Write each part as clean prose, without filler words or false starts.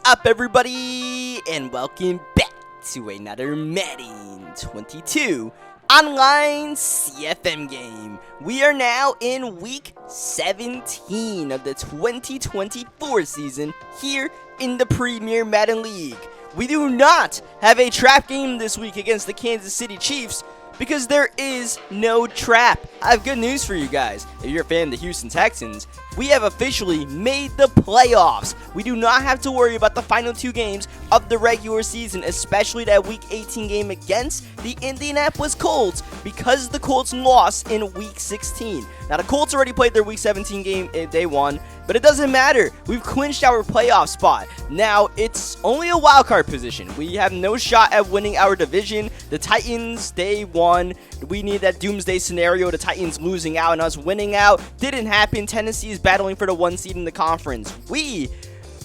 up, everybody, and welcome back to another Madden 22 online CFM game. We are now in week 17 of the 2024 season here in the Premier Madden League. We do not have a trap game this week against the Kansas City Chiefs because there is no trap. I have good news for you guys. If you're a fan of the Houston Texans, we have officially made the playoffs. We do not have to worry about the final two games of the regular season, especially that Week 18 game against the Indianapolis Colts, because the Colts lost in Week 16. Now, the Colts already played their Week 17 game in day one, but it doesn't matter. We've clinched our playoff spot. Now, it's only a wild card position. We have no shot at winning our division. The Titans, day one, we need that doomsday scenario, the Titans losing out and us winning out. Didn't happen. Tennessee is battling for the 1 seed in the conference. We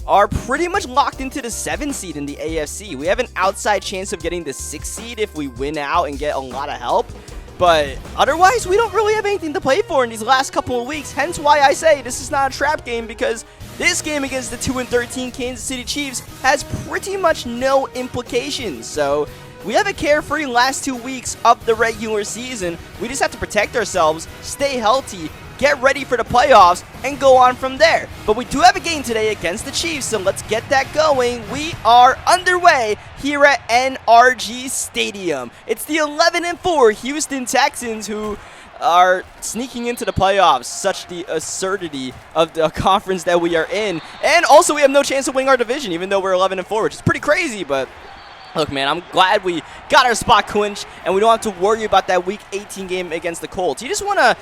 are pretty much locked into the 7 seed in the AFC. We have an outside chance of getting the 6 seed if we win out and get a lot of help. But otherwise, we don't really have anything to play for in these last couple of weeks. Hence why I say this is not a trap game, because this game against the 2-13 Kansas City Chiefs has pretty much no implications. So we have a carefree last 2 weeks of the regular season. We just have to protect ourselves, stay healthy, get ready for the playoffs, and go on from there. But we do have a game today against the Chiefs, so let's get that going. We are underway here at NRG Stadium. It's the 11-4 Houston Texans who are sneaking into the playoffs. Such the absurdity of the conference that we are in. And also, we have no chance of winning our division, even though we're 11-4, which is pretty crazy, but look, man, I'm glad we got our spot clinched and we don't have to worry about that Week 18 game against the Colts. You just want to,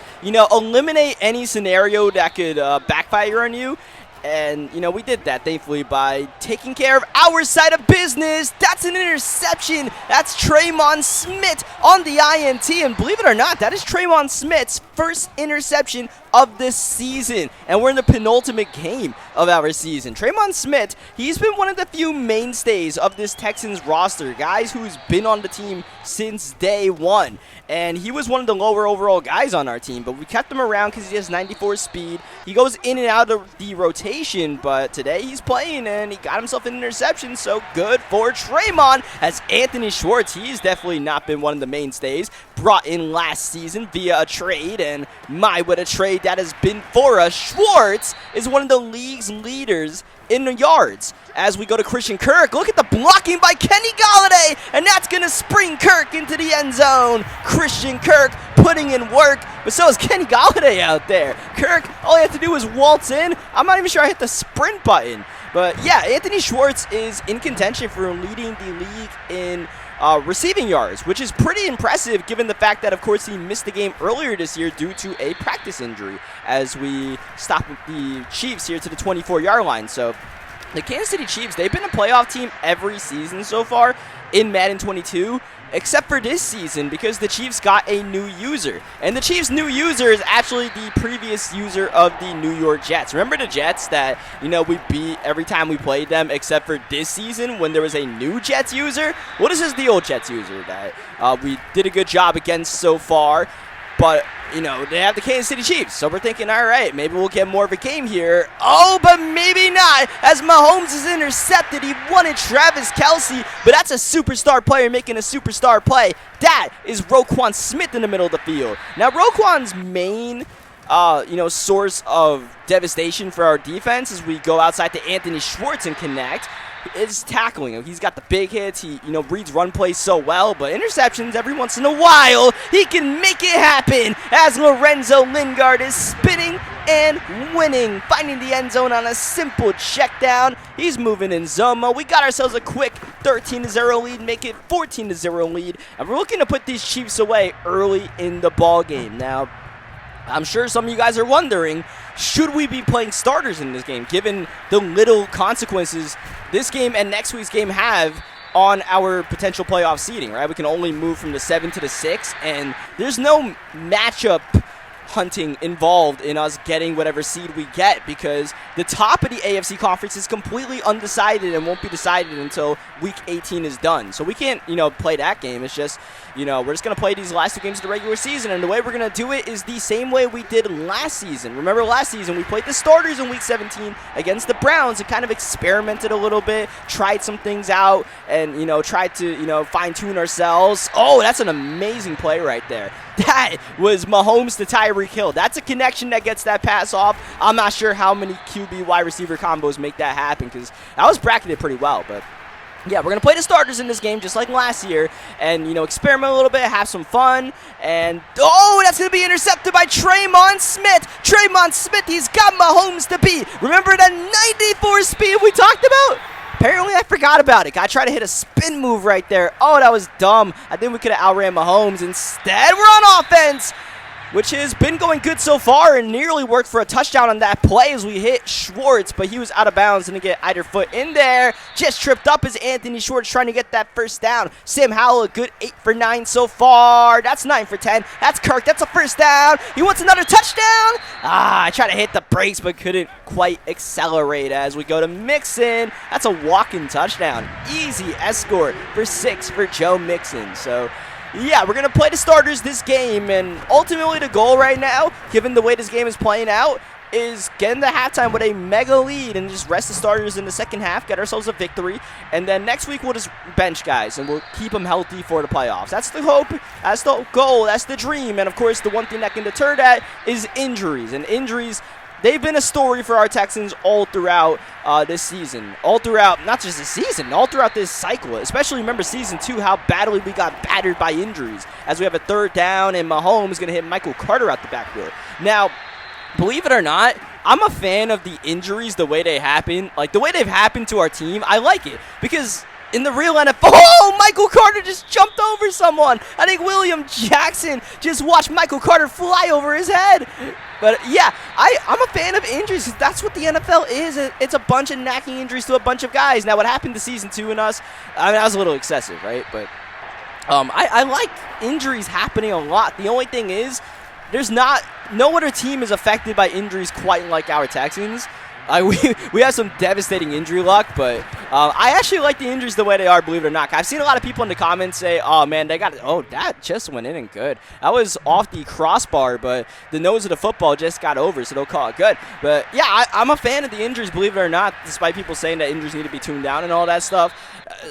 eliminate any scenario that could backfire on you. And, we did that, thankfully, by taking care of our side of business. That's an interception. That's Tremon Smith on the INT. And believe it or not, that is Tremon Smith's first interception of this season. And we're in the penultimate game of our season. Tremon Smith, he's been one of the few mainstays of this Texans roster. Guys who's been on the team since day one. And he was one of the lower overall guys on our team. But we kept him around because he has 94 speed. He goes in and out of the rotation. But today he's playing and he got himself an interception. So good for Tremon. As Anthony Schwartz, he's definitely not been one of the mainstays. Brought in last season via a trade. And my, what a trade that has been for us. Schwartz is one of the league's leaders in the yards. As we go to Christian Kirk, look at the blocking by Kenny Golladay, and that's going to spring Kirk into the end zone. Christian Kirk putting in work, but so is Kenny Golladay out there. Kirk, all he had to do was waltz in. I'm not even sure I hit the sprint button. But yeah, Anthony Schwartz is in contention for leading the league in receiving yards, which is pretty impressive given the fact that, of course, he missed the game earlier this year due to a practice injury as we stop the Chiefs here to the 24-yard line. So the Kansas City Chiefs, they've been a playoff team every season so far in Madden 22, except for this season because the Chiefs got a new user. And the Chiefs' new user is actually the previous user of the New York Jets. Remember the Jets that, we beat every time we played them except for this season when there was a new Jets user? Well, this is the old Jets user that we did a good job against so far. But, they have the Kansas City Chiefs. So we're thinking, all right, maybe we'll get more of a game here. Oh, but maybe not. As Mahomes is intercepted, he wanted Travis Kelce. But that's a superstar player making a superstar play. That is Roquan Smith in the middle of the field. Now, Roquan's main source of devastation for our defense as we go outside to Anthony Schwartz and connect is tackling. He's got the big hits. He, reads run plays so well, but interceptions every once in a while, he can make it happen as Lorenzo Lingard is spinning and winning, finding the end zone on a simple check down. He's moving in zone mode. We got ourselves a quick 13-0 lead, make it 14-0 lead, and we're looking to put these Chiefs away early in the ball game. Now, I'm sure some of you guys are wondering, should we be playing starters in this game, given the little consequences this game and next week's game have on our potential playoff seeding, right? We can only move from the 7 to the 6, and there's no matchup hunting involved in us getting whatever seed we get, because the top of the AFC conference is completely undecided and won't be decided until week 18 is done. So we can't, play that game. It's just, we're just going to play these last 2 games of the regular season, and the way we're going to do it is the same way we did last season. Remember last season we played the starters in week 17 against the Browns and kind of experimented a little bit, tried some things out, and, tried to, fine-tune ourselves. Oh, that's an amazing play right there. That was Mahomes to Tyreek Hill. That's a connection that gets that pass off. I'm not sure how many QB wide receiver combos make that happen, because that was bracketed pretty well. But yeah, we're going to play the starters in this game just like last year and, experiment a little bit, have some fun. And, oh, that's going to be intercepted by Traymon Smith. Traymon Smith, he's got Mahomes to beat. Remember that 94 speed we talked about? Apparently, I forgot about it. I tried to hit a spin move right there. Oh, that was dumb. I think we could have outran Mahomes. Instead, we're on offense, which has been going good so far and nearly worked for a touchdown on that play as we hit Schwartz, but he was out of bounds. Didn't get either foot in there. Just tripped up as Anthony Schwartz trying to get that first down. Sam Howell, a good 8 for 9 so far. That's 9 for 10. That's Kirk. That's a first down. He wants another touchdown. I tried to hit the brakes, but couldn't quite accelerate as we go to Mixon. That's a walk-in touchdown. Easy escort for 6 for Joe Mixon. So, yeah, we're going to play the starters this game, and ultimately the goal right now, given the way this game is playing out, is get into halftime with a mega lead and just rest the starters in the second half, get ourselves a victory, and then next week we'll just bench guys, and we'll keep them healthy for the playoffs. That's the hope, that's the goal, that's the dream, and of course the one thing that can deter that is injuries, and injuries, they've been a story for our Texans all throughout this season. All throughout, not just this season, all throughout this cycle. Especially remember season 2, how badly we got battered by injuries. As we have a third down and Mahomes is going to hit Michael Carter out the backfield. Now, believe it or not, I'm a fan of the injuries the way they happen. Like, the way they've happened to our team, I like it. Because in the real NFL, oh, Michael Carter just jumped over someone. I think William Jackson just watched Michael Carter fly over his head. But, yeah, I'm a fan of injuries because that's what the NFL is. It's a bunch of knacking injuries to a bunch of guys. Now, what happened to Season 2 and us, I mean, that was a little excessive, right? But I like injuries happening a lot. The only thing is, no other team is affected by injuries quite like our Texans. We have some devastating injury luck, but I actually like the injuries the way they are, believe it or not. I've seen a lot of people in the comments say, oh, man, that just went in and good. That was off the crossbar, but the nose of the football just got over, so they'll call it good. But, yeah, I'm a fan of the injuries, believe it or not, despite people saying that injuries need to be tuned down and all that stuff.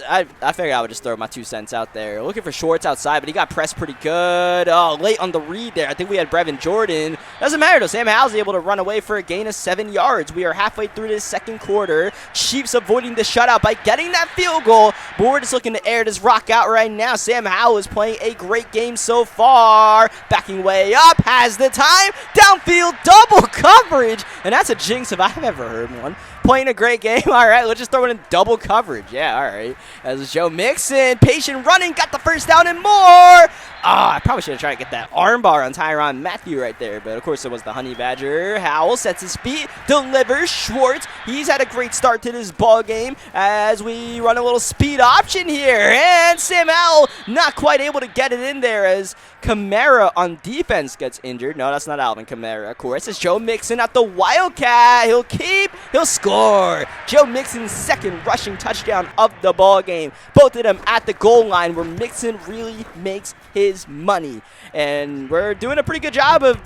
I figured I would just throw my 2 cents out there. Looking for Schwartz outside, but he got pressed pretty good. Oh, late on the read there. I think we had Brevin Jordan. Doesn't matter, though. Sam Howell's able to run away for a gain of 7 yards. We are halfway through this second quarter. Chiefs avoiding the shutout by getting that field goal. But we're just looking to air this rock out right now. Sam Howell is playing a great game so far. Backing way up. Has the time. Downfield double coverage. And that's a jinx if I've ever heard one. Playing a great game. All right, let's just throw it in double coverage. Yeah, all right. As Joe Mixon, patient running, got the first down and more. I probably should have tried to get that armbar on Tyrann Mathieu right there, but of course it was the Honey Badger. Howell sets his feet, delivers. Schwartz, he's had a great start to this ball game as we run a little speed option here, and Sam Howell not quite able to get it in there as Kamara on defense gets injured. No, that's not Alvin Kamara, of course. It's Joe Mixon at the Wildcat. He'll score. Joe Mixon's second rushing touchdown of the ball game. Both of them at the goal line where Mixon really makes his money. And we're doing a pretty good job of,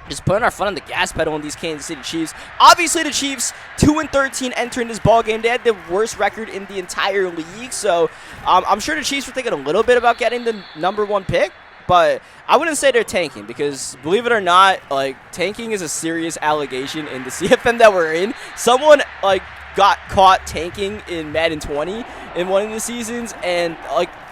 just putting our foot on the gas pedal on these Kansas City Chiefs. Obviously, the Chiefs, 2-13 entering this ball game. They had the worst record in the entire league. So I'm sure the Chiefs were thinking a little bit about getting the number 1 pick. But I wouldn't say they're tanking because, believe it or not, tanking is a serious allegation in the CFM that we're in. Someone, got caught tanking in Madden 20 in one of the seasons, and,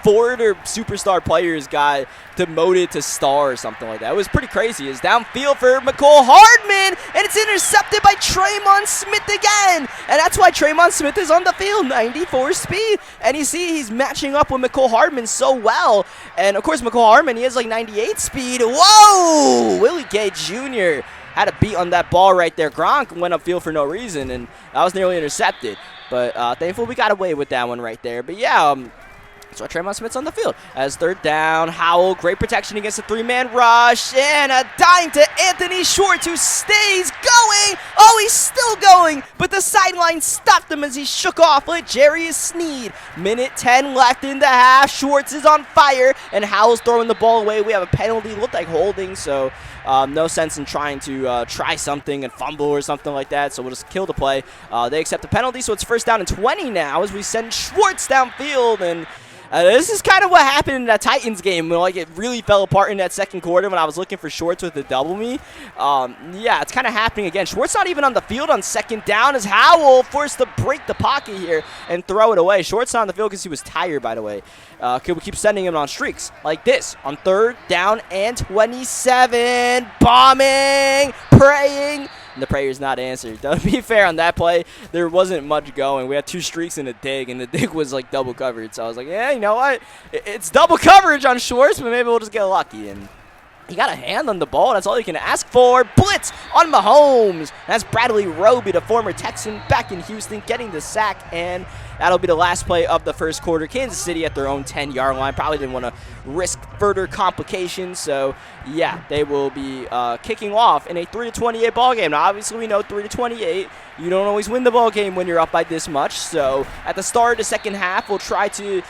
4 of their superstar players got demoted to star or something like that. It was pretty crazy. It's downfield for McCole Hardman, and it's intercepted by Traymon Smith again. And that's why Traymon Smith is on the field, 94 speed. And you see he's matching up with McCole Hardman so well. And, of course, McCole Hardman, he has 98 speed. Whoa! Willie Gay Jr. had a beat on that ball right there. Gronk went upfield for no reason, and that was nearly intercepted. But thankfully we got away with that one right there. But, yeah, So Tremont Smith's on the field. As third down, Howell, great protection against a three-man rush, and a dime to Anthony Schwartz, who stays going. Oh, he's still going, but the sideline stopped him as he shook off Jerry Sneed. Minute 10 left in the half. Schwartz is on fire, and Howell's throwing the ball away. We have a penalty, looked like holding, so no sense in trying to try something and fumble or something like that, so we'll just kill the play. They accept the penalty, so it's first down and 20 now as we send Schwartz downfield, and this is kind of what happened in that Titans game when it really fell apart in that second quarter when I was looking for Schwartz with the double me. Yeah, it's kind of happening again. Schwartz not even on the field on second down as Howell forced to break the pocket here and throw it away. Schwartz not on the field because he was tired, by the way. We keep sending him on streaks like this on third down and 27. Bombing, praying. And the prayer's not answered. To be fair, on that play, there wasn't much going. We had 2 streaks and a dig, and the dig was double covered. So I was like, yeah, you know what? It's double coverage on Schwartz, but maybe we'll just get lucky. And he got a hand on the ball. That's all you can ask for. Blitz on Mahomes. That's Bradley Roby, the former Texan back in Houston, getting the sack, and that'll be the last play of the first quarter. Kansas City at their own 10-yard line. Probably didn't want to risk further complications. So, yeah, they will be kicking off in a 3-28 ball game. Now, obviously, we know 3-28. You don't always win the ball game when you're up by this much. So, at the start of the second half, we'll try to,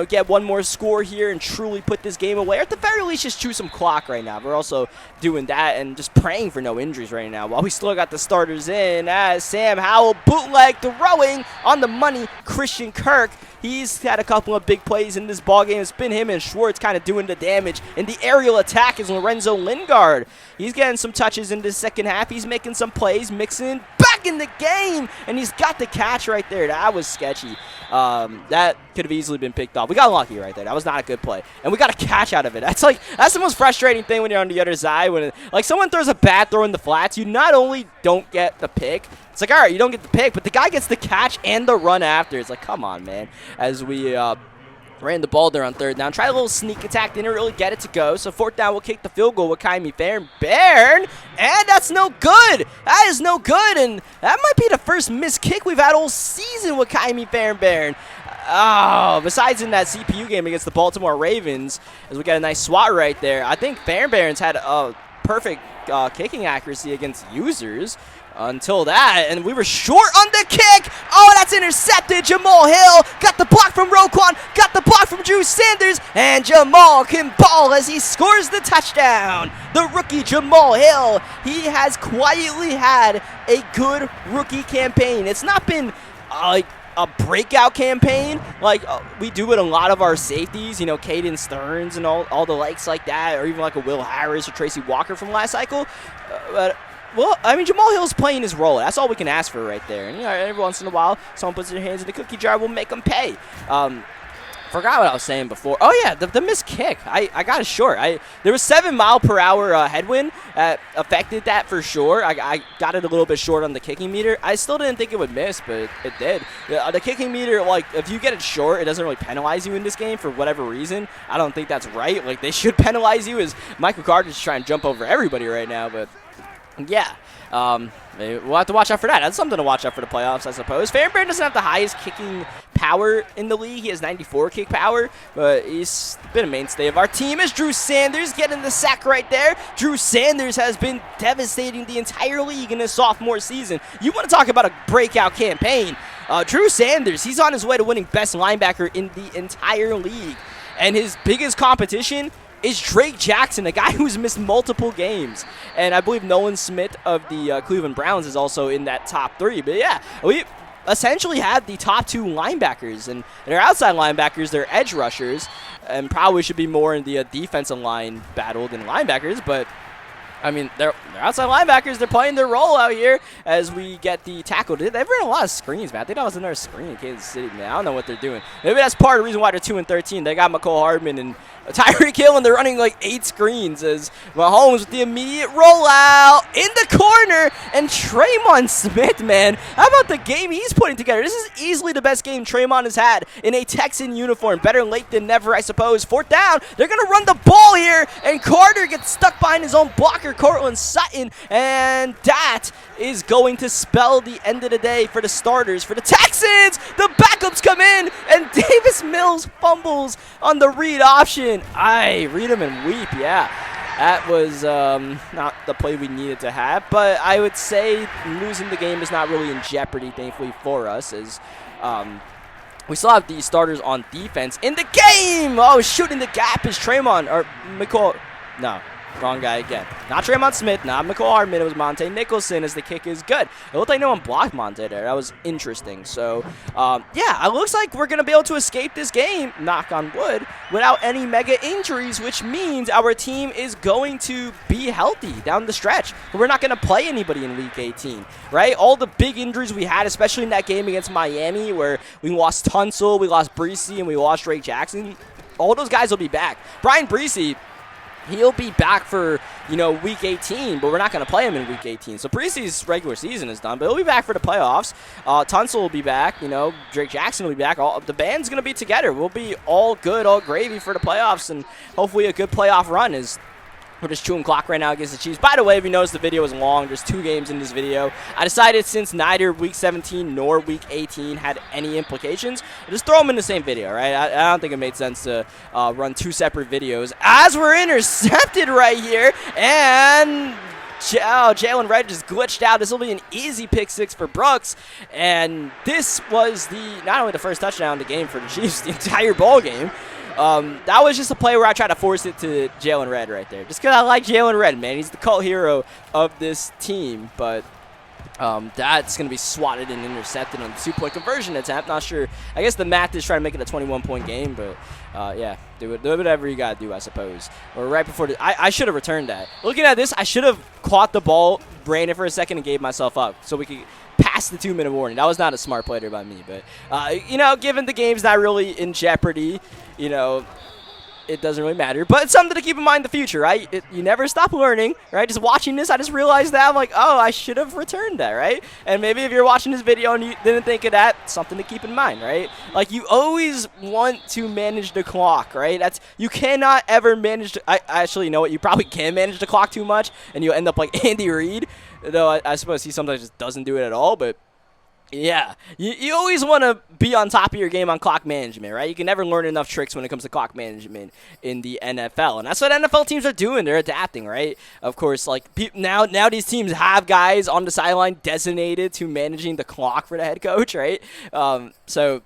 get one more score here and truly put this game away. Or at the very least, just chew some clock right now. We're also doing that and just praying for no injuries right now while we still got the starters in as Sam Howell bootleg throwing on the money. Christian Kirk, he's had a couple of big plays in this ballgame. It's been him and Schwartz kind of doing the damage. And the aerial attack is Lorenzo Lingard. He's getting some touches in the second half. He's making some plays, mixing back in the game. And he's got the catch right there. That was sketchy. That could have easily been picked off. We got lucky right there. That was not a good play. And we got a catch out of it. That's the most frustrating thing when you're on the other side. When someone throws a bad throw in the flats, you not only don't get the pick, it's all right, you don't get the pick, but the guy gets the catch and the run after. It's come on, man. As we ran the ball there on third down. Tried a little sneak attack. Didn't really get it to go. So fourth down, we'll kick the field goal with Kaimi Fairbairn. And that's no good. That is no good. And that might be the first missed kick we've had all season with Kaimi Fairbairn. Oh, besides in that CPU game against the Baltimore Ravens, as we got a nice swat right there. I think Fairbairn's had a perfect kicking accuracy against users. Until that, and we were short on the kick. Oh, that's intercepted. Jamal Hill got the block from Roquan, got the block from Drew Sanders, and Jamal can ball as he scores the touchdown. The rookie Jamal Hill, he has quietly had a good rookie campaign. It's not been a breakout campaign like we do with a lot of our safeties, Caden Stearns and all the likes like that, or even a Will Harris or Tracy Walker from last cycle. Well, Jamal Hill's playing his role. That's all we can ask for right there. And, every once in a while, someone puts their hands in the cookie jar, we'll make them pay. Forgot what I was saying before. Oh, yeah, the missed kick. I got it short. There was 7-mile-per-hour headwind that affected that for sure. I got it a little bit short on the kicking meter. I still didn't think it would miss, but it did. The kicking meter, if you get it short, it doesn't really penalize you in this game for whatever reason. I don't think that's right. They should penalize you as Michael Carter's trying to jump over everybody right now, but yeah. We'll have to watch out for that. That's something to watch out for the playoffs, I suppose. Fairbairn doesn't have the highest kicking power in the league. He has 94 kick power, but he's been a mainstay of our team as Drew Sanders getting the sack right there. Drew Sanders has been devastating the entire league in his sophomore season. You want to talk about a breakout campaign. Drew Sanders, he's on his way to winning best linebacker in the entire league. And his biggest competition is Drake Jackson, a guy who's missed multiple games. And I believe Nolan Smith of the Cleveland Browns is also in that top 3. But yeah, we essentially have the top 2 linebackers. And their outside linebackers, they're edge rushers, and probably should be more in the defensive line battle than linebackers. But they're outside linebackers. They're playing their role out here as we get the tackle. They've run a lot of screens, man. I think that was another screen in Kansas City, man. I don't know what they're doing. Maybe that's part of the reason why they're 2-13. They got McCole Hardman and Tyreek Hill, and they're running 8 screens as Mahomes with the immediate rollout in the corner. And Tremont Smith, man, how about the game he's putting together? This is easily the best game Tremont has had in a Texan uniform. Better late than never, I suppose. Fourth down. They're going to run the ball here, and Carter gets stuck behind his own blocker kicker, Cortland Sutton, and that is going to spell the end of the day for the starters. For the Texans, the backups come in, and Davis Mills fumbles on the read option. Read him and weep, yeah. That was not the play we needed to have, but I would say losing the game is not really in jeopardy, thankfully, for us, as we still have the starters on defense in the game. Oh, shooting the gap is Tremont, or McCall. No, wrong guy again. Not Tremont Smith, not McCall Hardman. It was Monte Nicholson, as the kick is good. It looked like no one blocked Monte there. That was interesting. So, yeah, it looks like we're going to be able to escape this game, knock on wood, without any mega injuries, which means our team is going to be healthy down the stretch. We're not going to play anybody in Week 18, right? All the big injuries we had, especially in that game against Miami, where we lost Tunsil, we lost Breesy, and we lost Drake Jackson, all those guys will be back. Brian Breesy, he'll be back for, Week 18, but we're not going to play him in Week 18. So Breesy's regular season is done, but he'll be back for the playoffs. Tunsil will be back. Drake Jackson will be back. The band's going to be together. We'll be all good, all gravy for the playoffs, and hopefully a good playoff run is. We're just chewing clock right now against the Chiefs. By the way, if you notice, the video is long. There's 2 games in this video. I decided since neither Week 17 nor Week 18 had any implications, I'll just throw them in the same video, right? I don't think it made sense to run 2 separate videos. As we're intercepted right here, and Jalen Red just glitched out. This will be an easy pick 6 for Brooks, and this was not only the first touchdown in the game for the Chiefs, the entire ball game. That was just a play where I tried to force it to Jalen Red right there. Just because I like Jalen Red, man. He's the cult hero of this team. But that's going to be swatted and intercepted on the 2-point conversion attempt. Not sure. I guess the math is trying to make it a 21-point game. But, yeah, do whatever you got to do, I suppose. Or right before I should have returned that. Looking at this, I should have caught the ball, ran it for a second, and gave myself up so we could pass the 2-minute warning. That was not a smart play there by me. But, given the game's not really in jeopardy, it doesn't really matter. But it's something to keep in mind in the future, right? You never stop learning, right? Just watching this, I just realized that. I'm like, oh, I should have returned that, right? And maybe if you're watching this video and you didn't think of that, something to keep in mind, right? Like, you always want to manage the clock, right? You cannot ever manage actually, you know what? You probably can manage the clock too much, and you'll end up like Andy Reid. Though I suppose he sometimes just doesn't do it at all, but yeah, you always want to be on top of your game on clock management, right? You can never learn enough tricks when it comes to clock management in the NFL, and that's what NFL teams are doing. They're adapting, right? Of course, like now these teams have guys on the sideline designated to managing the clock for the head coach, right? So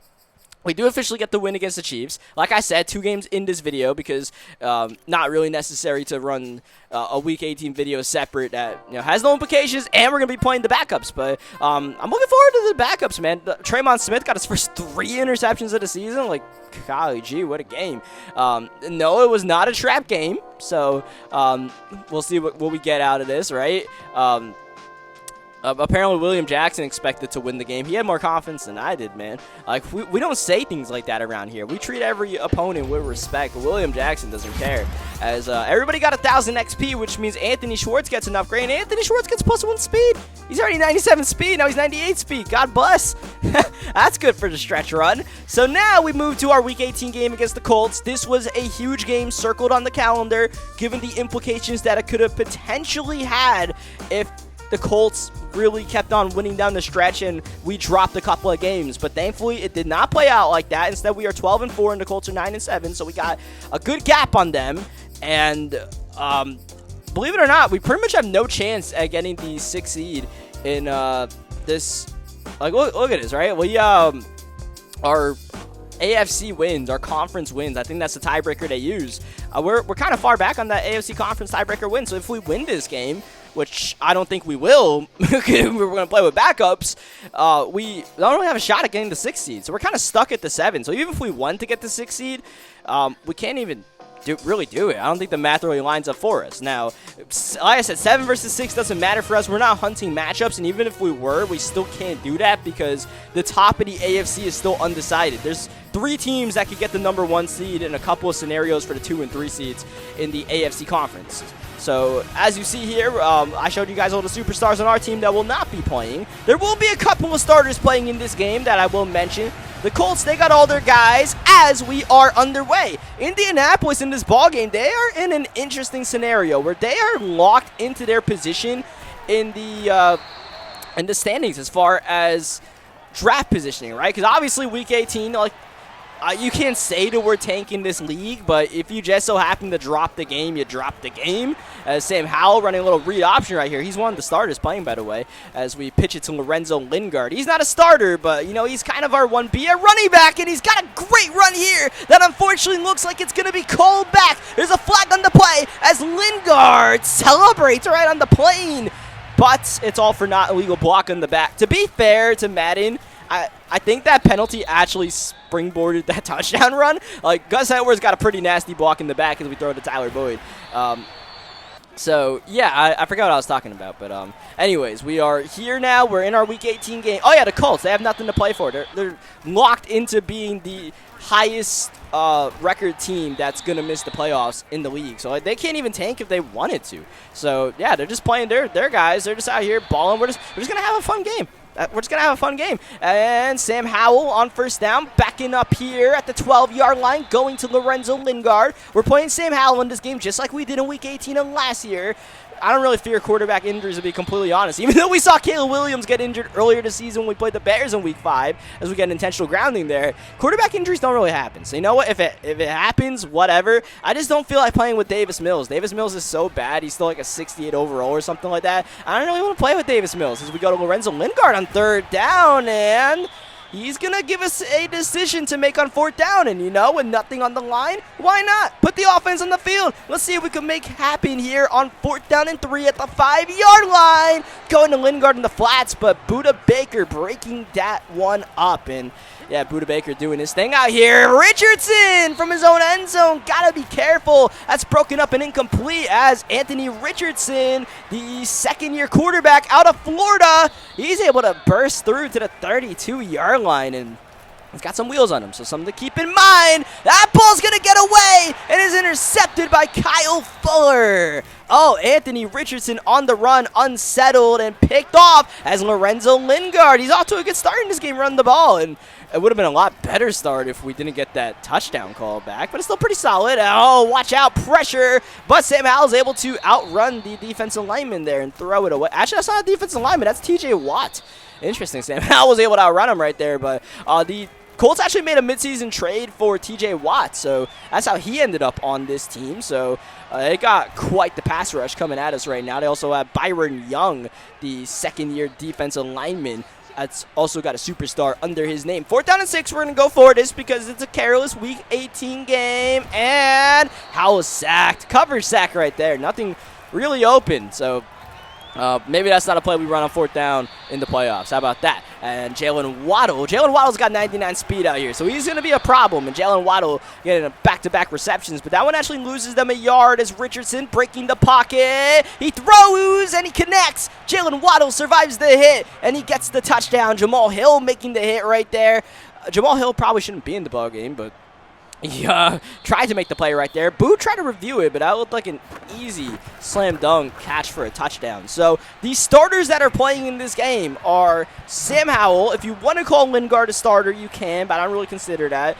we do officially get the win against the Chiefs. Like I said, 2 games in this video because not really necessary to run a Week 18 video separate that has no implications, and we're going to be playing the backups. But I'm looking forward to the backups, man. Tremont Smith got his first 3 interceptions of the season. Like, golly gee, what a game. No, it was not a trap game, so we'll see what we get out of this, right? Apparently, William Jackson expected to win the game. He had more confidence than I did, man. Like, we don't say things like that around here. We treat every opponent with respect, but William Jackson doesn't care. As everybody got 1,000 XP, which means Anthony Schwartz gets an upgrade. And Anthony Schwartz gets +1 speed. He's already 97 speed. Now he's 98 speed. God bless. That's good for the stretch run. So now we move to our Week 18 game against the Colts. This was a huge game circled on the calendar, given the implications that it could have potentially had if the Colts really kept on winning down the stretch and we dropped a couple of games. But thankfully, it did not play out like that. Instead, we are 12-4 and the Colts are 9-7. So we got a good gap on them. And believe it or not, we pretty much have no chance at getting the 6th seed in this. Like, look at this, right? We our AFC wins, our conference wins. I think that's the tiebreaker they use. We're kind of far back on that AFC conference tiebreaker win. So if we win this game, which I don't think we will, we're going to play with backups, we don't really have a shot at getting the 6th seed. So we're kind of stuck at the 7. So even if we want to get the 6th seed, we can't even really do it. I don't think the math really lines up for us. Now, like I said, 7 versus 6 doesn't matter for us. We're not hunting matchups, and even if we were, we still can't do that because the top of the AFC is still undecided. There's 3 teams that could get the number 1 seed in a couple of scenarios for the 2 and 3 seeds in the AFC conference. So, as you see here, I showed you guys all the superstars on our team that will not be playing. There will be a couple of starters playing in this game that I will mention. the Colts, they got all their guys as we are underway. Indianapolis in this ballgame, they are in an interesting scenario where they are locked into their position in the standings as far as draft positioning, right? Because obviously week 18, like, you can't say that we're tanking this league, but if you just so happen to drop the game, you drop the game. Sam Howell running a little read option right here. He's one of the starters playing, by the way, as we pitch it to Lorenzo Lingard. He's not a starter, but, you know, he's kind of our 1B at running back, and he's got a great run here that unfortunately looks like it's going to be called back. There's a flag on the play as Lingard celebrates right on the plane, but it's all for not illegal block on the back. To be fair to Madden, I think that penalty actually springboarded that touchdown run. Like, Gus Edwards got a pretty nasty block in the back as we throw it to Tyler Boyd. So, yeah, I forgot what I was talking about. But anyways, we are here now. We're in our Week 18 game. Oh, yeah, the Colts. They have nothing to play for. They're locked into being the highest record team that's going to miss the playoffs in the league. So they can't even tank if they wanted to. So, yeah, they're just playing their guys. They're just out here balling. We're just going to have a fun game. We're just going to have a fun game. And Sam Howell on first down, backing up here at the 12-yard line, going to Lorenzo Lingard. We're playing Sam Howell in this game just like we did in Week 18 of last year. I don't really fear quarterback injuries, to be completely honest. Even though we saw Caleb Williams get injured earlier this season when we played the Bears in Week 5, as we get an intentional grounding there, quarterback injuries don't really happen. So you know what? If it happens, whatever. I just don't feel like playing with Davis Mills. Davis Mills is so bad. He's still like a 68 overall or something like that. I don't really want to play with Davis Mills as we go to Lorenzo Lingard on third down, and he's going to give us a decision to make on fourth down. And, you know, with nothing on the line, why not? Put the offense on the field. Let's see if we can make happen here on fourth down and 3 at the 5-yard line. Going to Lingard in the flats, but Budda Baker breaking that one up. And, yeah, Budda Baker doing his thing out here. Richardson from his own end zone. Got to be careful. That's broken up and incomplete as Anthony Richardson, the second-year quarterback out of Florida, he's able to burst through to the 32-yard line, and he's got some wheels on him, so something to keep in mind. That ball's going to get away and is intercepted by Kyle Fuller. Oh, Anthony Richardson on the run, unsettled and picked off as Lorenzo Lingard. He's off to a good start in this game, running the ball, and it would have been a lot better start if we didn't get that touchdown call back, but it's still pretty solid. Oh, watch out, pressure, but Sam Howell's able to outrun the defensive lineman there and throw it away. Actually, that's not a defensive lineman, that's TJ Watt. Interesting, Sam Howell was able to outrun him right there, but the Colts actually made a midseason trade for TJ Watt, so that's how he ended up on this team. So they got quite the pass rush coming at us right now. They also have Byron Young, the second-year defensive lineman. That's also got a superstar under his name. 4th down and 6, we're going to go for this because it's a careless Week 18 game. And Howell sacked. Cover sack right there. Nothing really open. So maybe that's not a play we run on 4th down in the playoffs. How about that? And Jalen Waddle's got 99 speed out here, so he's going to be a problem. And Jalen Waddle getting a back-to-back receptions, but that one actually loses them a yard as Richardson breaking the pocket. He throws, and he connects. Jalen Waddle survives the hit, and he gets the touchdown. Jamal Hill making the hit right there. Jamal Hill probably shouldn't be in the ballgame, but he tried to make the play right there. Boo tried to review it, but that looked like an easy slam dunk catch for a touchdown. So the starters that are playing in this game are Sam Howell. If you want to call Lingard a starter, you can, but I don't really consider that.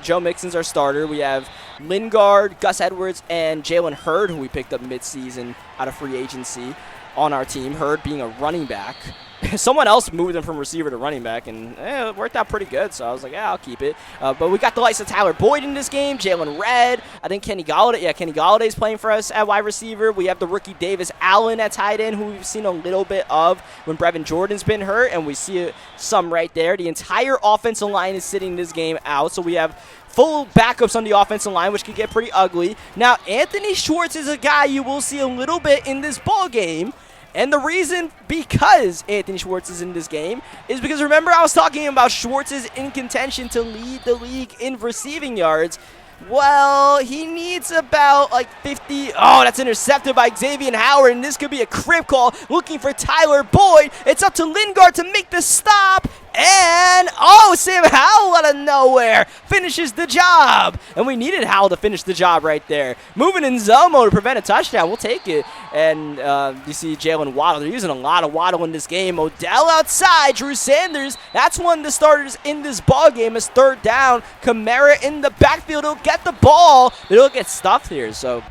Joe Mixon's our starter. We have Lingard, Gus Edwards, and Jalen Hurd, who we picked up midseason out of free agency on our team. Hurd being a running back. Someone else moved him from receiver to running back, and it worked out pretty good, so I was like, yeah, I'll keep it. But we got the likes of Tyler Boyd in this game, Jalen Redd, I think Kenny Golladay. Yeah, Kenny Galladay's playing for us at wide receiver. We have the rookie Davis Allen at tight end, who we've seen a little bit of when Brevin Jordan's been hurt, and we see some right there. The entire offensive line is sitting this game out, so we have full backups on the offensive line, which could get pretty ugly. Now, Anthony Schwartz is a guy you will see a little bit in this ball game. And the reason because Anthony Schwartz is in this game is because, remember, I was talking about Schwartz's in contention to lead the league in receiving yards. Well, he needs about like 50. Oh, that's intercepted by Xavier Howard, and this could be a crib call looking for Tyler Boyd. It's up to Lingard to make the stop. And, oh, Oh, Sam Howell out of nowhere finishes the job. And we needed Howell to finish the job right there. Moving in zone mode to prevent a touchdown. We'll take it. And you see Jalen Waddle. They're using a lot of Waddle in this game. Odell outside. Drew Sanders. That's one of the starters in this ball game. Is third down. Kamara in the backfield. He'll get the ball, but he'll get stuffed here. So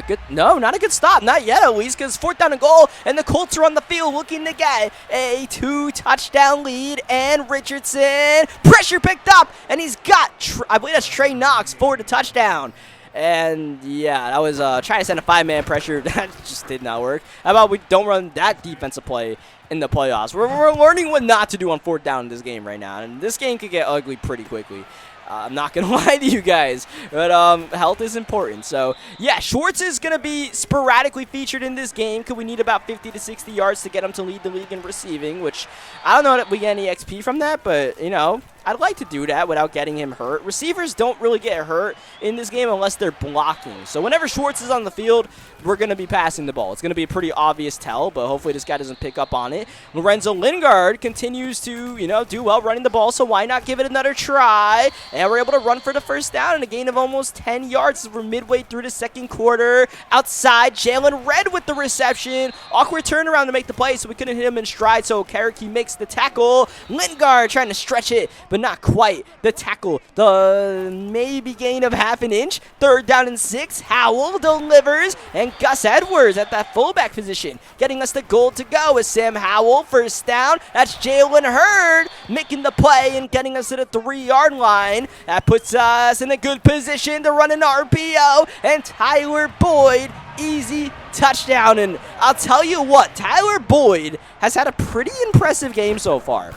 good. No, not a good stop. Not yet, at least, because 4th down and goal, and the Colts are on the field looking to get a 2-touchdown lead. And Richardson, pressure picked up, and he's got, I believe that's Trey Knox for the touchdown. And yeah, that was trying to send a 5-man pressure. That just did not work. How about we don't run that defensive play in the playoffs? We're learning what not to do on 4th down in this game right now, and this game could get ugly pretty quickly. I'm not going to lie to you guys, but health is important. So, yeah, Schwartz is going to be sporadically featured in this game because we need about 50 to 60 yards to get him to lead the league in receiving, which I don't know if we get any XP from that, but, you know, I'd like to do that without getting him hurt. Receivers don't really get hurt in this game unless they're blocking. So whenever Schwartz is on the field, we're going to be passing the ball. It's going to be a pretty obvious tell, but hopefully this guy doesn't pick up on it. Lorenzo Lingard continues to, you know, do well running the ball, so why not give it another try? And we're able to run for the first down and a gain of almost 10 yards as we're midway through the second quarter. Outside, Jalen Red with the reception. Awkward turnaround to make the play, so we couldn't hit him in stride, so Karaki makes the tackle. Lingard trying to stretch it, but not quite. The tackle, the maybe gain of half an inch. 3rd down and 6. Howell delivers, and Gus Edwards at that fullback position, getting us the goal to go with Sam Howell. First down. That's Jalen Hurd making the play and getting us to the 3-yard line. That puts us in a good position to run an RPO, and Tyler Boyd, easy touchdown. And I'll tell you what, Tyler Boyd has had a pretty impressive game so far.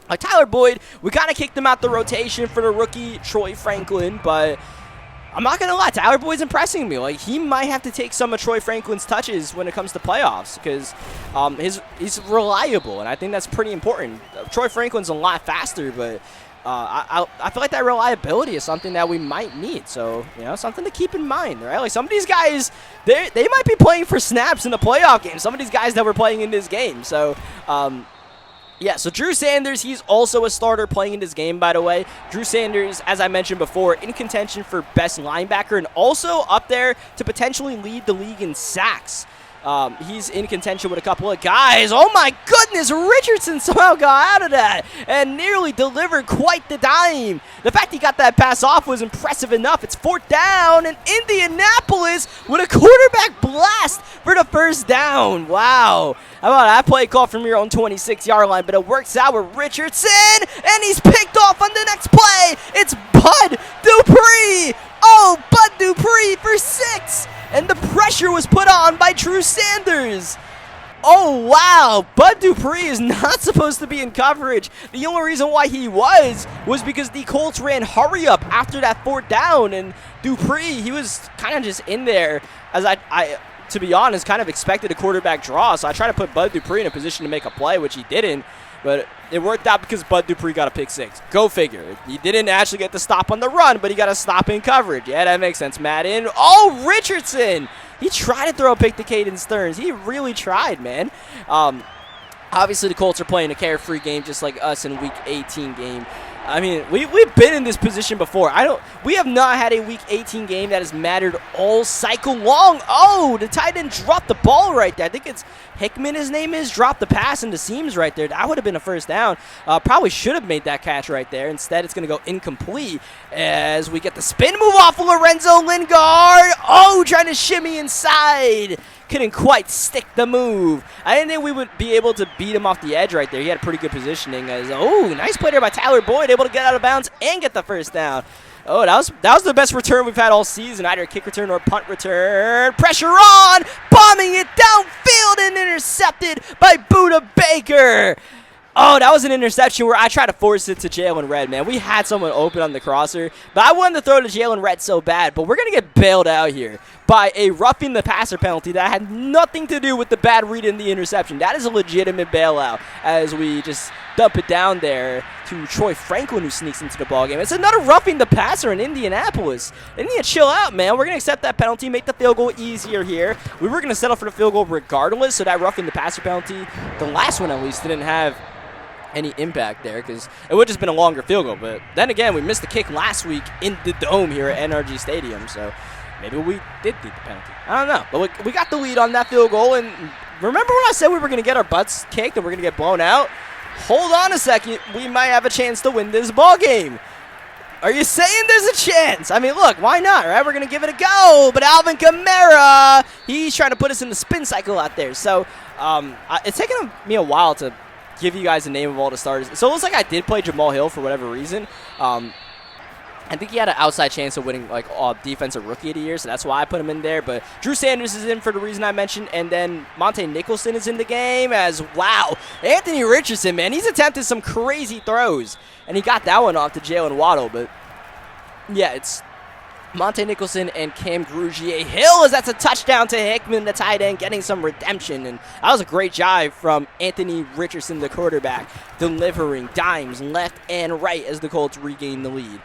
Like Tyler Boyd, we kind of kicked him out the rotation for the rookie Troy Franklin, but I'm not going to lie, Tyler Boyd's impressing me. Like, he might have to take some of Troy Franklin's touches when it comes to playoffs because he's reliable, and I think that's pretty important. Troy Franklin's a lot faster, but I feel like that reliability is something that we might need. So, you know, something to keep in mind, right? Like, some of these guys, they might be playing for snaps in the playoff game. Some of these guys that were playing in this game. So, yeah, so Drew Sanders, he's also a starter playing in this game, by the way. Drew Sanders, as I mentioned before, in contention for best linebacker and also up there to potentially lead the league in sacks. He's in contention with a couple of guys. Oh my goodness, Richardson somehow got out of that and nearly delivered quite the dime. The fact he got that pass off was impressive enough. It's 4th down, and Indianapolis with a quarterback blast for the first down. Wow. How about that play call from your own 26-yard line, but it works out with Richardson, and he's picked off on the next play. It's Bud Dupree. Oh, Bud Dupree for 6. And the pressure was put on by Drew Sanders. Oh, wow. Bud Dupree is not supposed to be in coverage. The only reason why he was because the Colts ran hurry up after that 4th down. And Dupree, he was kind of just in there as I to be honest, kind of expected a quarterback draw. So I tried to put Bud Dupree in a position to make a play, which he didn't. But it worked out because Bud Dupree got a pick 6. Go figure. He didn't actually get the stop on the run, but he got a stop in coverage. Yeah, that makes sense, Madden. Oh, Richardson! He tried to throw a pick to Caden Stearns. He really tried, man. Obviously, the Colts are playing a carefree game just like us in Week 18 game. I mean, we've been in this position before. We have not had a Week 18 game that has mattered all cycle long. Oh, the tight end dropped the ball right there. I think it's Hickman, his name is, dropped the pass into seams right there. That would have been a first down. Probably should have made that catch right there. Instead, it's going to go incomplete as we get the spin move off of Lorenzo Lingard. Oh, trying to shimmy inside. Couldn't quite stick the move. I didn't think we would be able to beat him off the edge right there. He had pretty good positioning. Oh, nice play there by Tyler Boyd, able to get out of bounds and get the first down. Oh, that was the best return we've had all season, either a kick return or punt return. Pressure on, bombing it downfield and intercepted by Budda Baker. Oh, that was an interception where I tried to force it to Jalen Red, man. We had someone open on the crosser, but I wanted to throw to Jalen Red so bad. But we're going to get bailed out here by a roughing the passer penalty that had nothing to do with the bad read in the interception. That is a legitimate bailout as we just dump it down there to Troy Franklin, who sneaks into the ballgame. It's another roughing the passer in Indianapolis. They need to chill out, man. We're going to accept that penalty, make the field goal easier here. We were going to settle for the field goal regardless, so that roughing the passer penalty, the last one at least, didn't have any impact there, because it would have just been a longer field goal. But then again, we missed the kick last week in the Dome here at NRG Stadium, so maybe we did beat the penalty. I don't know, but we got the lead on that field goal. And remember when I said we were going to get our butts kicked and we're going to get blown out? Hold on a second. We might have a chance to win this ball game. Are you saying there's a chance? I mean, look, why not, right? We're going to give it a go. But Alvin Kamara, he's trying to put us in the spin cycle out there. So it's taken me a while to give you guys the name of all the starters. So it looks like I did play Jamal Hill for whatever reason. I think he had an outside chance of winning like defensive rookie of the year, so that's why I put him in there. But Drew Sanders is in for the reason I mentioned, and then Monte Nicholson is in the game as, wow, Anthony Richardson, man, he's attempted some crazy throws, and he got that one off to Jalen Waddle. But yeah, it's Monte Nicholson and Cam Grugier-Hill, as that's a touchdown to Hickman, the tight end, getting some redemption. And that was a great jive from Anthony Richardson, the quarterback, delivering dimes left and right as the Colts regain the lead.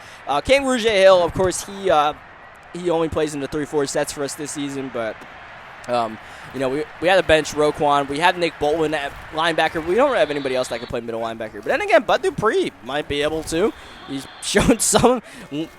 Cam Grugier-Hill, of course, he only plays in the 3-4 sets for us this season, but you know, we had to bench Roquan. We had Nick Bolton at linebacker. We don't have anybody else that can play middle linebacker. But then again, Bud Dupree might be able to. He's shown some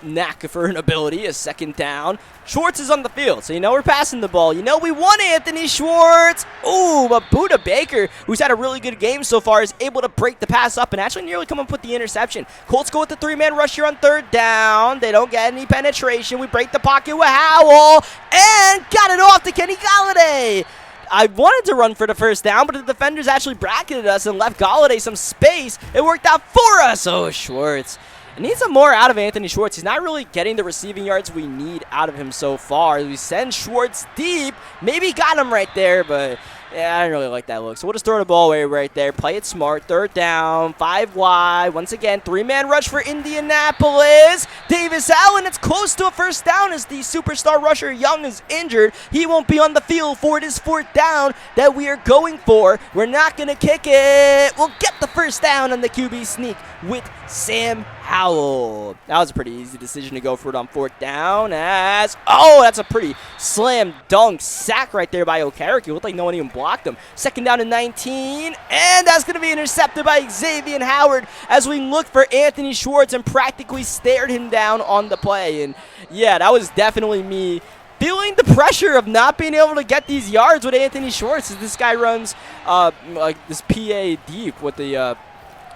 knack for an ability. A second down. Schwartz is on the field, so you know we're passing the ball. You know we won Anthony Schwartz. Ooh, but Buda Baker, who's had a really good game so far, is able to break the pass up and actually nearly come up with the interception. Colts go with the 3-man rush here on third down. They don't get any penetration. We break the pocket with Howell and got it off to Kenny Galladay. I wanted to run for the first down, but the defenders actually bracketed us and left Galladay some space. It worked out for us. Oh, Schwartz. I need some more out of Anthony Schwartz. He's not really getting the receiving yards we need out of him so far. We send Schwartz deep. Maybe got him right there, but yeah, I didn't really like that look. So we'll just throw the ball away right there. Play it smart. Third down, 5 wide. Once again, 3-man rush for Indianapolis. Davis Allen, it's close to a first down as the superstar rusher Young is injured. He won't be on the field for this fourth down that we are going for. We're not going to kick it. We'll get the first down on the QB sneak with Sam Howell. That was a pretty easy decision to go for it on fourth down as, oh, that's a pretty slam dunk sack right there by Okereke. It looked like no one even blocked him. Second down and 19, and that's going to be intercepted by Xavier Howard as we look for Anthony Schwartz and practically stared him down on the play. And yeah, that was definitely me feeling the pressure of not being able to get these yards with Anthony Schwartz as this guy runs like this PA deep with the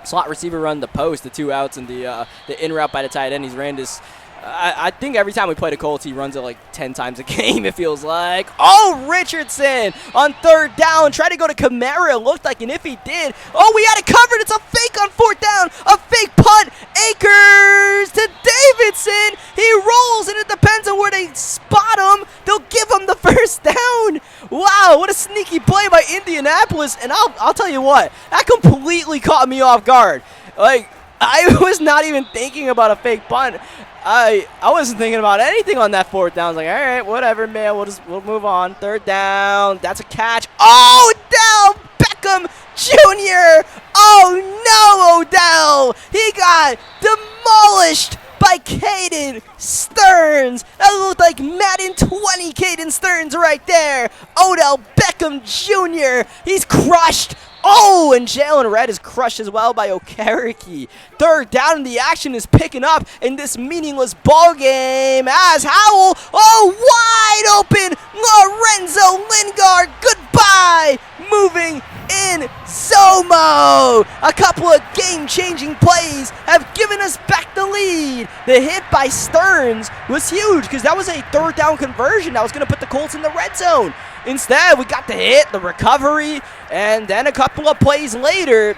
slot receiver run the post, the 2 outs, and the in route by the tight end. He's ran this. I think every time we play the Colts, he runs it like 10 times a game, it feels like. Oh, Richardson on third down. Tried to go to Kamara, it looked like, and if he did, oh, we had it covered. It's a fake on fourth down. A fake punt. Akers to Davidson. He rolls, and it depends on where they spot him. They'll give him the first down. Wow, what a sneaky play by Indianapolis. And I'll tell you what, that completely caught me off guard. Like, I was not even thinking about a fake punt. I wasn't thinking about anything on that fourth down. I was like, all right, whatever, man. We'll move on. Third down. That's a catch. Oh, Odell Beckham Jr. Oh, no, Odell. He got demolished by Caden Stearns. That looked like Madden 20 Caden Stearns right there. Odell Beckham Jr. He's crushed. Oh, and Jalen Red is crushed as well by Okereke. Third down, and the action is picking up in this meaningless ball game as Howell, wide open. Lorenzo Lingard, goodbye. Moving in Zomo. A couple of game-changing plays have given us back the lead. The hit by Stearns was huge because that was a third down conversion that was going to put the Colts in the red zone. Instead, we got the hit, the recovery, and then a couple of plays later,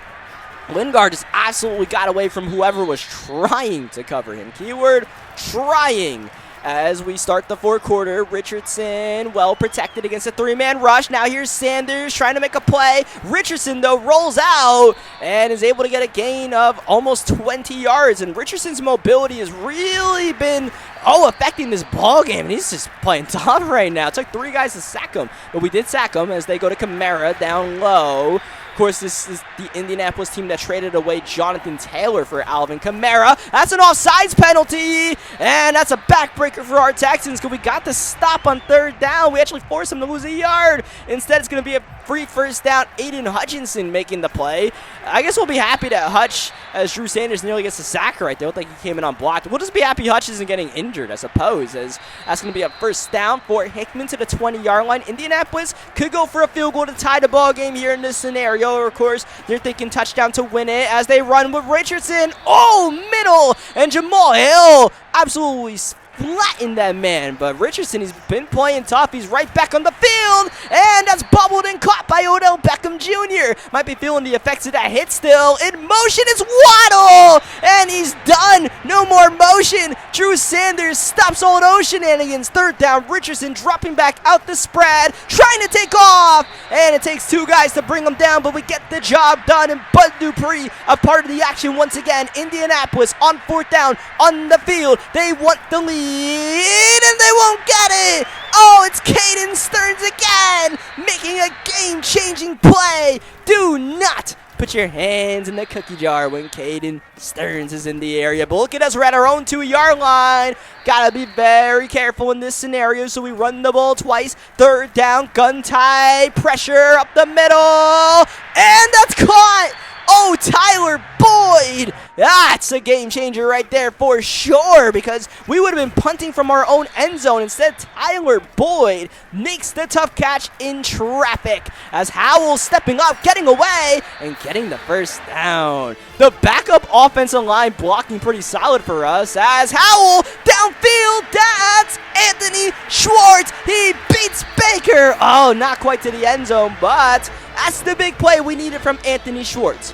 Lingard just absolutely got away from whoever was trying to cover him. Keyword, trying. As we start the fourth quarter, Richardson well protected against a 3-man rush. Now here's Sanders trying to make a play. Richardson, though, rolls out and is able to get a gain of almost 20 yards. And Richardson's mobility has really been affecting this ball game. And he's just playing tough right now. It took 3 guys to sack him, but we did sack him as they go to Kamara down low. Of course, this is the Indianapolis team that traded away Jonathan Taylor for Alvin Kamara. That's an offsides penalty, and that's a backbreaker for our Texans because we got the stop on third down. We actually forced them to lose a yard. Instead, it's going to be free first down. Aiden Hutchinson making the play. I guess we'll be happy that Hutch, as Drew Sanders nearly gets a sack right there. Looked like he came in unblocked. We'll just be happy Hutch isn't getting injured, I suppose, as that's going to be a first down for Hickman to the 20-yard line. Indianapolis could go for a field goal to tie the ball game here in this scenario. Of course, they're thinking touchdown to win it as they run with Richardson. Oh, middle! And Jamal Hill absolutely flattened that man, but Richardson, he's been playing tough. He's right back on the field, and that's bubbled and caught by Odell Beckham Jr. Might be feeling the effects of that hit still. In motion is Waddle, and he's done. No more motion. Drew Sanders stops all those shenanigans. Third down, Richardson dropping back out the spread, trying to take off, and it takes two guys to bring him down, but we get the job done, and Bud Dupree a part of the action once again. Indianapolis on fourth down on the field. They want the lead, and they won't get it. Oh, it's Caden Stearns again, making a game-changing play. Do not put your hands in the cookie jar when Caden Stearns is in the area. But look at us, we're at our own 2-yard line. Gotta be very careful in this scenario, so we run the ball twice. Third down, gun tie, pressure up the middle, and that's caught. Oh, Tyler Boyd! That's a game changer right there for sure, because we would have been punting from our own end zone. Instead, Tyler Boyd makes the tough catch in traffic as Howell stepping up, getting away, and getting the first down. The backup offensive line blocking pretty solid for us as Howell downfield, that's Anthony Schwartz. He beats Baker. Oh, not quite to the end zone, but that's the big play we needed from Anthony Schwartz.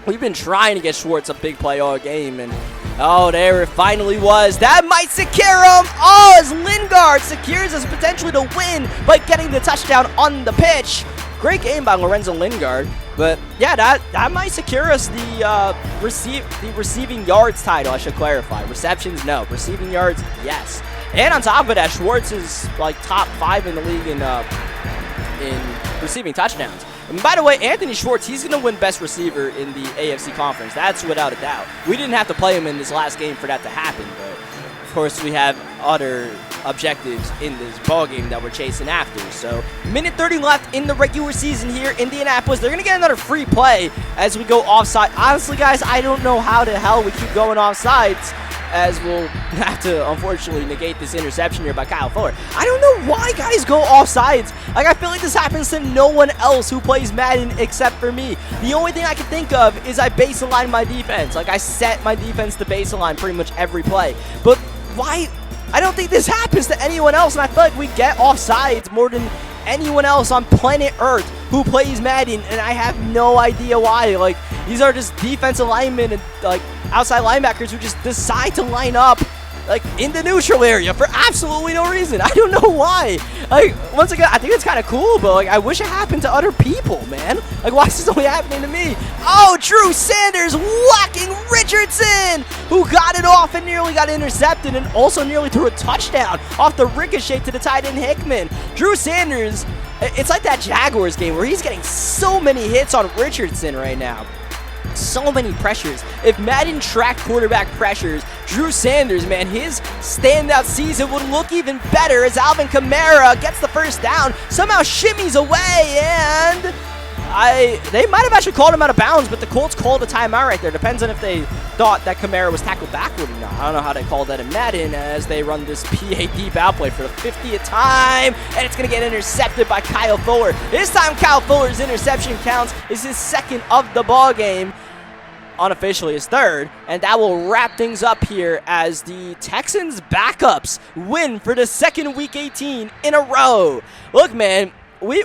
We've been trying to get Schwartz a big play all game, and oh, there it finally was. That might secure him. Oh, as Lingard secures us potentially to win by getting the touchdown on the pitch. Great game by Lorenzo Lingard, but yeah, that might secure us the receiving yards title. I should clarify. Receptions, no. Receiving yards, yes. And on top of that, Schwartz is like top 5 in the league in receiving touchdowns. And by the way, Anthony Schwartz, he's going to win best receiver in the AFC Conference. That's without a doubt. We didn't have to play him in this last game for that to happen, but of course we have other objectives in this ball game that we're chasing after. So, minute 30 left in the regular season here. Indianapolis, they're going to get another free play as we go offside. Honestly, guys, I don't know how the hell we keep going offsides, as we'll have to, unfortunately, negate this interception here by Kyle Fuller. I don't know why guys go offsides. Like, I feel like this happens to no one else who plays Madden except for me. The only thing I can think of is I baseline my defense. Like, I set my defense to baseline pretty much every play. But why? I don't think this happens to anyone else, and I feel like we get offsides more than anyone else on planet Earth who plays Madden, and I have no idea why. Like, these are just defensive linemen and, like, outside linebackers who just decide to line up, like, in the neutral area for absolutely no reason. I don't know why. Like, once again, I think it's kind of cool, but, like, I wish it happened to other people, man. Like, why is this only happening to me? Oh, Drew Sanders whacking Richardson, who got it off and nearly got intercepted and also nearly threw a touchdown off the ricochet to the tight end Hickman. Drew Sanders, it's like that Jaguars game where he's getting so many hits on Richardson right now. So many pressures. If Madden tracked quarterback pressures, Drew Sanders, man, his standout season would look even better as Alvin Kamara gets the first down, somehow shimmies away, and they might have actually called him out of bounds, but the Colts called a timeout right there. Depends on if they thought that Kamara was tackled backward or not. I don't know how they called that in Madden as they run this PA deep out play for the 50th time, and it's going to get intercepted by Kyle Fuller. This time Kyle Fuller's interception counts. It's his second of the ball game. Unofficially his third, and that will wrap things up here as the Texans backups win for the second Week 18 in a row. Look, man, we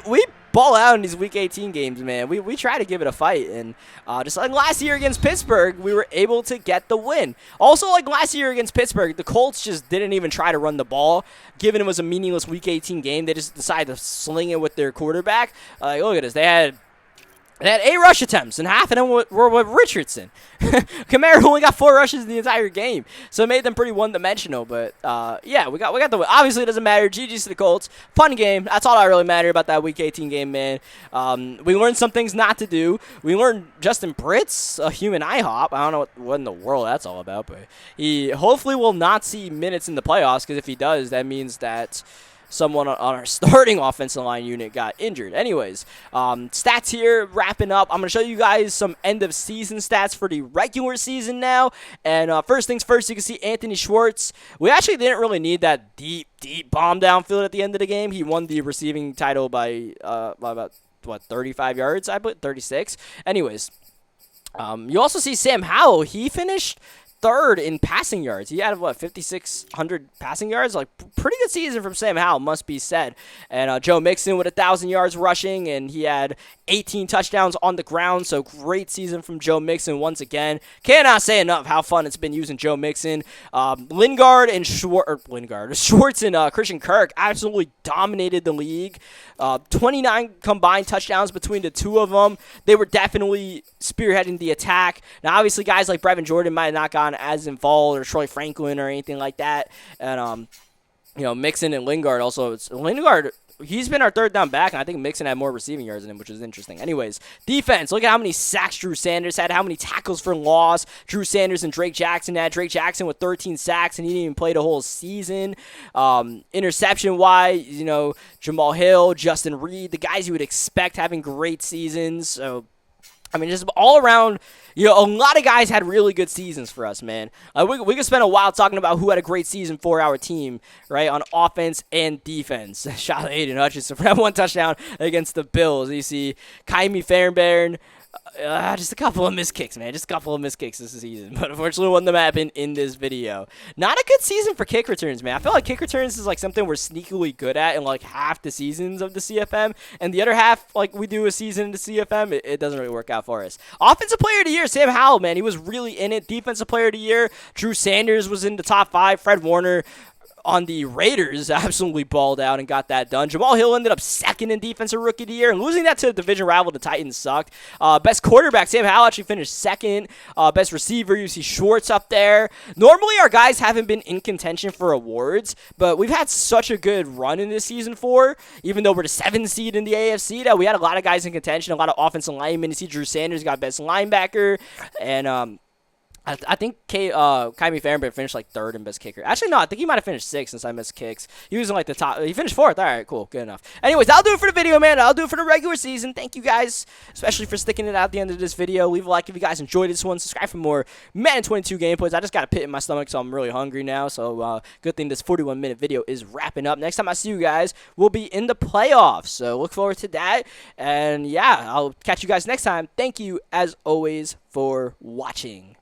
ball out in these Week 18 games, man. We try to give it a fight, and just like last year against Pittsburgh, we were able to get the win. Also, like last year against Pittsburgh, the Colts just didn't even try to run the ball, given it was a meaningless Week 18 game. They just decided to sling it with their quarterback. Look at this. They had 8 rush attempts, and half of them were with Richardson. Kamara only got 4 rushes in the entire game, so it made them pretty one-dimensional. But yeah, we got the win. Obviously, it doesn't matter. GG's to the Colts. Fun game. That's all that really mattered about that Week 18 game, man. We learned some things not to do. We learned Justin Britt's a human IHOP. I don't know what in the world that's all about, but he hopefully will not see minutes in the playoffs, because if he does, that means that someone on our starting offensive line unit got injured. Anyways, stats here, wrapping up. I'm going to show you guys some end-of-season stats for the regular season now. And first things first, you can see Anthony Schwartz. We actually didn't really need that deep bomb downfield at the end of the game. He won the receiving title by about, 35 yards, I believe, 36. Anyways, you also see Sam Howell. He finished third in passing yards. He had, 5,600 passing yards? Like, pretty good season from Sam Howell, must be said. And Joe Mixon with 1,000 yards rushing, and he had 18 touchdowns on the ground, so great season from Joe Mixon once again. Cannot say enough how fun it's been using Joe Mixon. Schwartz and Christian Kirk absolutely dominated the league. 29 combined touchdowns between the two of them. They were definitely spearheading the attack. Now, obviously, guys like Brevin Jordan might have not gone as involved, or Troy Franklin or anything like that. And, Mixon and Lingard also. Lingard, he's been our third down back, and I think Mixon had more receiving yards than him, which is interesting. Anyways, defense. Look at how many sacks Drew Sanders had, how many tackles for loss Drew Sanders and Drake Jackson had. Drake Jackson with 13 sacks, and he didn't even play the whole season. Interception-wise, Jamal Hill, Justin Reed, the guys you would expect having great seasons. So, just all around, a lot of guys had really good seasons for us, man. We could spend a while talking about who had a great season for our team, right, on offense and defense. Shout out to Aiden Hutchinson for that one touchdown against the Bills. You see Kaimi Fairbairn. Just a couple of missed kicks, man. Just a couple of missed kicks this season. But unfortunately, one of them happened in this video. Not a good season for kick returns, man. I feel like kick returns is like something we're sneakily good at in like half the seasons of the CFM. And the other half, like we do a season in the CFM, it doesn't really work out for us. Offensive player of the year, Sam Howell, man. He was really in it. Defensive player of the year, Drew Sanders was in the top 5. Fred Warner on the Raiders absolutely balled out and got that done. Jamal Hill ended up second in Defensive Rookie of the Year, and losing that to the division rival, the Titans, sucked. Best quarterback, Sam Howell actually finished second. Best receiver, you see Schwartz up there. Normally, our guys haven't been in contention for awards, but we've had such a good run in this season 4, even though we're the 7th seed in the AFC, that we had a lot of guys in contention, a lot of offensive linemen. You see Drew Sanders got best linebacker, and I think Kaimi Fairbairn finished like 3rd in best kicker. Actually, no, I think he might have finished 6th since I missed kicks. He was in like the top. He finished 4th. All right, cool. Good enough. Anyways, that'll do it for the video, man. I'll do it for the regular season. Thank you guys, especially for sticking it out at the end of this video. Leave a like if you guys enjoyed this one. Subscribe for more Madden 22 gameplays. I just got a pit in my stomach, so I'm really hungry now. So good thing this 41-minute video is wrapping up. Next time I see you guys, we'll be in the playoffs. So look forward to that. And yeah, I'll catch you guys next time. Thank you, as always, for watching.